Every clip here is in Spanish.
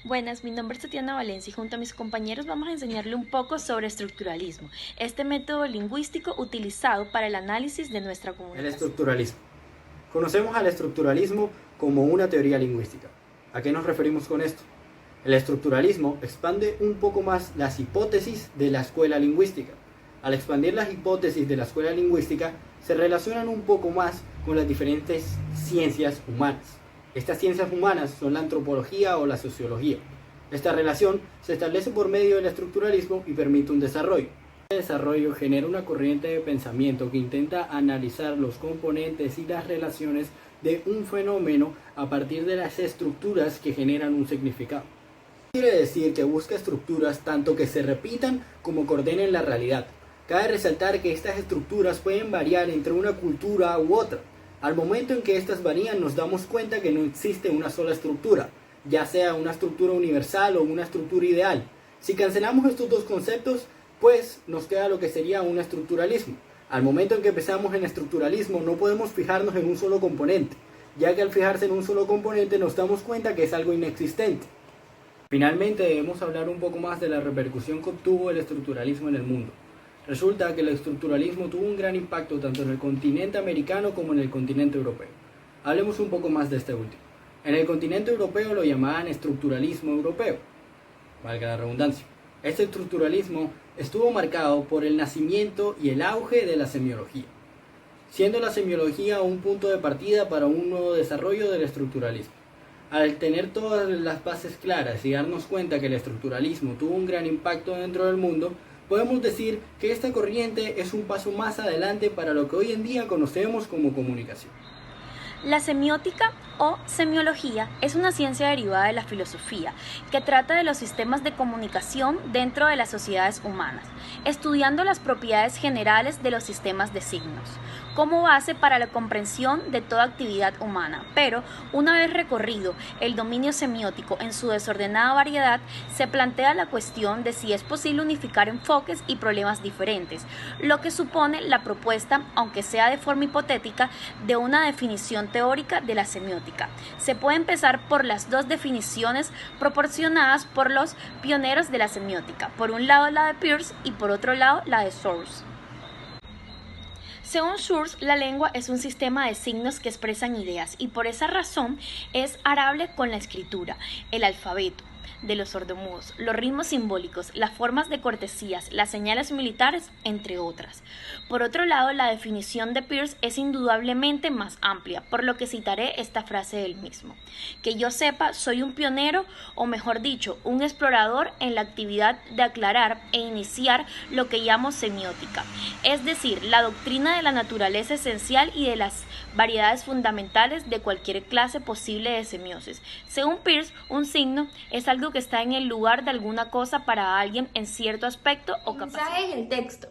Buenas, mi nombre es Tatiana Valencia y junto a mis compañeros vamos a enseñarle un poco sobre estructuralismo, este método lingüístico utilizado para el análisis de nuestra El comunicación. estructuralismo. Conocemos al estructuralismo como una teoría lingüística. ¿A qué nos referimos con esto? El estructuralismo expande un poco más las hipótesis de la escuela lingüística. Al expandir las hipótesis de la escuela lingüística, se relacionan un poco más con las diferentes ciencias humanas. Estas ciencias humanas son la antropología o la sociología. Esta relación se establece por medio del estructuralismo y permite un desarrollo. Este desarrollo genera una corriente de pensamiento que intenta analizar los componentes y las relaciones de un fenómeno a partir de las estructuras que generan un significado. Quiere decir que busca estructuras tanto que se repitan como que ordenen la realidad. Cabe resaltar que estas estructuras pueden variar entre una cultura u otra. Al momento en que estas varían nos damos cuenta que no existe una sola estructura, ya sea una estructura universal o una estructura ideal. Si cancelamos estos dos conceptos, pues nos queda lo que sería un estructuralismo. Al momento en que empezamos en estructuralismo no podemos fijarnos en un solo componente, ya que al fijarse en un solo componente nos damos cuenta que es algo inexistente. Finalmente debemos hablar un poco más de la repercusión que obtuvo el estructuralismo en el mundo. Resulta que el estructuralismo tuvo un gran impacto tanto en el continente americano como en el continente europeo. Hablemos un poco más de este último. En el continente europeo lo llamaban estructuralismo europeo, valga la redundancia. Este estructuralismo estuvo marcado por el nacimiento y el auge de la semiología, siendo la semiología un punto de partida para un nuevo desarrollo del estructuralismo. Al tener todas las bases claras y darnos cuenta que el estructuralismo tuvo un gran impacto dentro del mundo, podemos decir que esta corriente es un paso más adelante para lo que hoy en día conocemos como comunicación. La semiótica o semiología es una ciencia derivada de la filosofía que trata de los sistemas de comunicación dentro de las sociedades humanas, estudiando las propiedades generales de los sistemas de signos, como base para la comprensión de toda actividad humana. Pero, una vez recorrido el dominio semiótico en su desordenada variedad, se plantea la cuestión de si es posible unificar enfoques y problemas diferentes, lo que supone la propuesta, aunque sea de forma hipotética, de una definición teórica de la semiótica. Se puede empezar por las dos definiciones proporcionadas por los pioneros de la semiótica, por un lado la de Peirce y por otro lado la de Searle. Según Searle, la lengua es un sistema de signos que expresan ideas y por esa razón es arable con la escritura, el alfabeto de los sordomudos, los ritmos simbólicos, las formas de cortesías, las señales militares, entre otras. Por otro lado, la definición de Peirce es indudablemente más amplia, por lo que citaré esta frase del mismo. Que yo sepa, soy un pionero, o mejor dicho, un explorador en la actividad de aclarar e iniciar lo que llamo semiótica, es decir, la doctrina de la naturaleza esencial y de las variedades fundamentales de cualquier clase posible de semiosis. Según Peirce, un signo es algo que está en el lugar de alguna cosa para alguien en cierto aspecto o capacidad. El mensaje y el texto.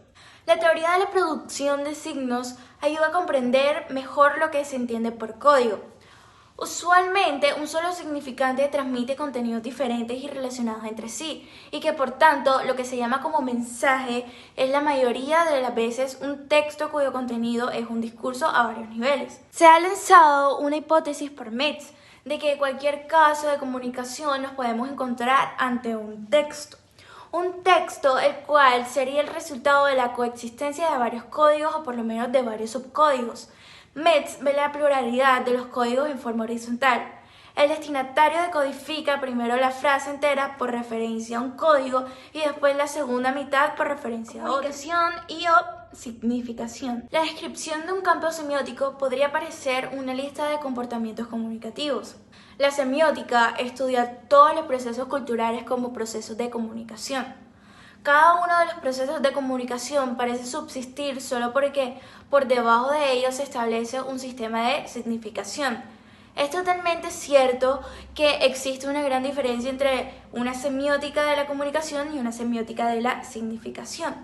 La teoría de la producción de signos ayuda a comprender mejor lo que se entiende por código. Usualmente, un solo significante transmite contenidos diferentes y relacionados entre sí, y que por tanto lo que se llama como mensaje es la mayoría de las veces un texto cuyo contenido es un discurso a varios niveles. Se ha lanzado una hipótesis por Metz de que en cualquier caso de comunicación nos podemos encontrar ante un texto. Un texto el cual sería el resultado de la coexistencia de varios códigos o por lo menos de varios subcódigos. Metz ve la pluralidad de los códigos en forma horizontal. El destinatario decodifica primero la frase entera por referencia a un código y después la segunda mitad por referencia a otro. Comunicación y significación. La descripción de un campo semiótico podría parecer una lista de comportamientos comunicativos. La semiótica estudia todos los procesos culturales como procesos de comunicación. Cada uno de los procesos de comunicación parece subsistir solo porque por debajo de ellos se establece un sistema de significación. Es totalmente cierto que existe una gran diferencia entre una semiótica de la comunicación y una semiótica de la significación.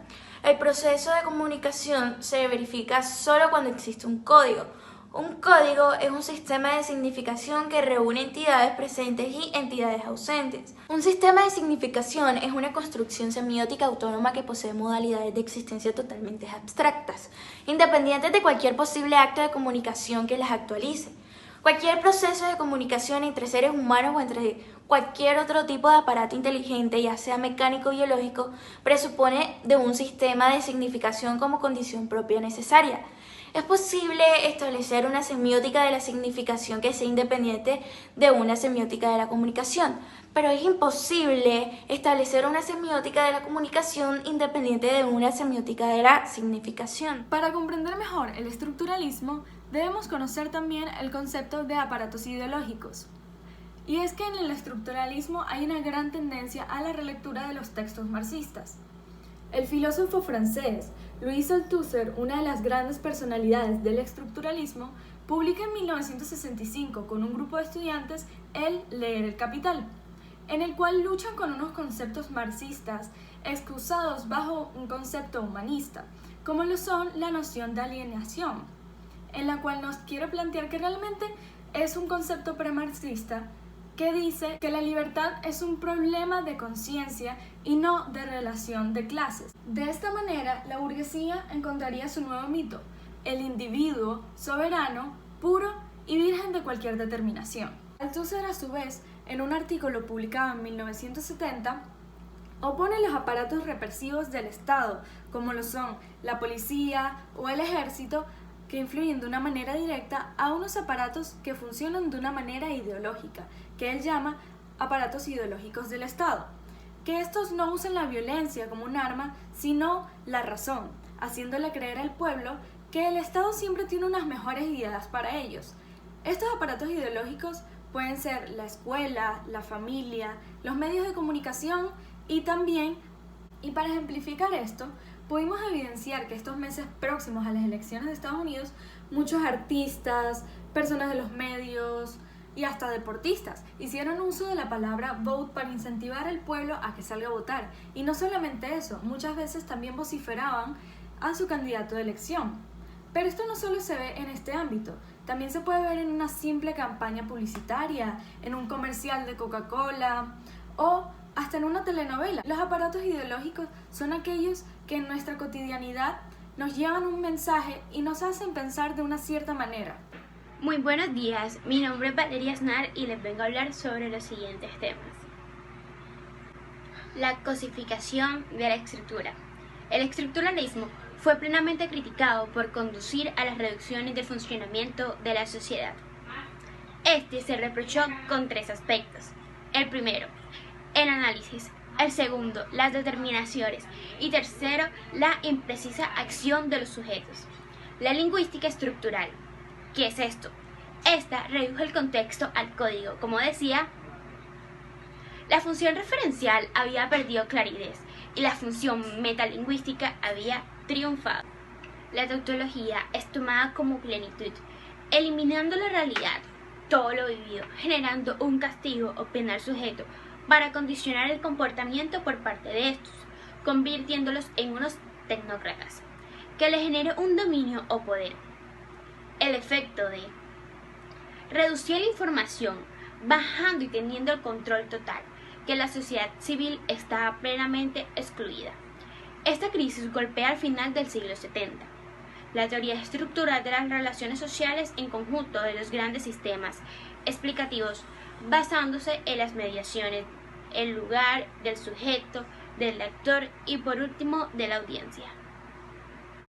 El proceso de comunicación se verifica solo cuando existe un código. Un código es un sistema de significación que reúne entidades presentes y entidades ausentes. Un sistema de significación es una construcción semiótica autónoma que posee modalidades de existencia totalmente abstractas, independientes de cualquier posible acto de comunicación que las actualice. Cualquier proceso de comunicación entre seres humanos o entre cualquier otro tipo de aparato inteligente, ya sea mecánico o biológico, presupone de un sistema de significación como condición propia necesaria. Es posible establecer una semiótica de la significación que sea independiente de una semiótica de la comunicación, pero es imposible establecer una semiótica de la comunicación independiente de una semiótica de la significación. Para comprender mejor el estructuralismo, debemos conocer también el concepto de aparatos ideológicos. Y es que en el estructuralismo hay una gran tendencia a la relectura de los textos marxistas. El filósofo francés Louis Althusser, una de las grandes personalidades del estructuralismo, publica en 1965 con un grupo de estudiantes el Leer el Capital, en el cual luchan con unos conceptos marxistas excusados bajo un concepto humanista, como lo son la noción de alienación, en la cual nos quiere plantear que realmente es un concepto premarxista que dice que la libertad es un problema de conciencia y no de relación de clases. De esta manera, la burguesía encontraría su nuevo mito, el individuo soberano, puro y virgen de cualquier determinación. Althusser, a su vez, en un artículo publicado en 1970, opone los aparatos represivos del Estado, como lo son la policía o el ejército, que influyen de una manera directa a unos aparatos que funcionan de una manera ideológica, que él llama aparatos ideológicos del Estado, que estos no usan la violencia como un arma, sino la razón, haciéndole creer al pueblo que el Estado siempre tiene unas mejores ideas para ellos. Estos aparatos ideológicos pueden ser la escuela, la familia, los medios de comunicación y también, y para ejemplificar esto, pudimos evidenciar que estos meses próximos a las elecciones de Estados Unidos, muchos artistas, personas de los medios y hasta deportistas hicieron uso de la palabra vote para incentivar al pueblo a que salga a votar. Y no solamente eso, muchas veces también vociferaban a su candidato de elección. Pero esto no solo se ve en este ámbito, también se puede ver en una simple campaña publicitaria, en un comercial de Coca-Cola o hasta en una telenovela. Los aparatos ideológicos son aquellos que en nuestra cotidianidad nos llevan un mensaje y nos hacen pensar de una cierta manera. Muy buenos días, mi nombre es Valeria Aznar y les vengo a hablar sobre los siguientes temas. La cosificación de la estructura. El estructuralismo fue plenamente criticado por conducir a las reducciones del funcionamiento de la sociedad. Este se reprochó con tres aspectos. El primero, el análisis. El segundo, las determinaciones. Y tercero, la imprecisa acción de los sujetos. La lingüística estructural. ¿Qué es esto? Esta redujo el contexto al código. Como decía, la función referencial había perdido claridad y la función metalingüística había triunfado. La tautología es tomada como plenitud, eliminando la realidad, todo lo vivido, generando un castigo o pena al sujeto para condicionar el comportamiento por parte de estos, convirtiéndolos en unos tecnócratas, que le genere un dominio o poder. El efecto de reducir la información, bajando y teniendo el control total, que la sociedad civil estaba plenamente excluida. Esta crisis golpea al final del siglo 70. La teoría estructural de las relaciones sociales en conjunto de los grandes sistemas explicativos, basándose en las mediaciones, el lugar del sujeto, del lector y por último de la audiencia.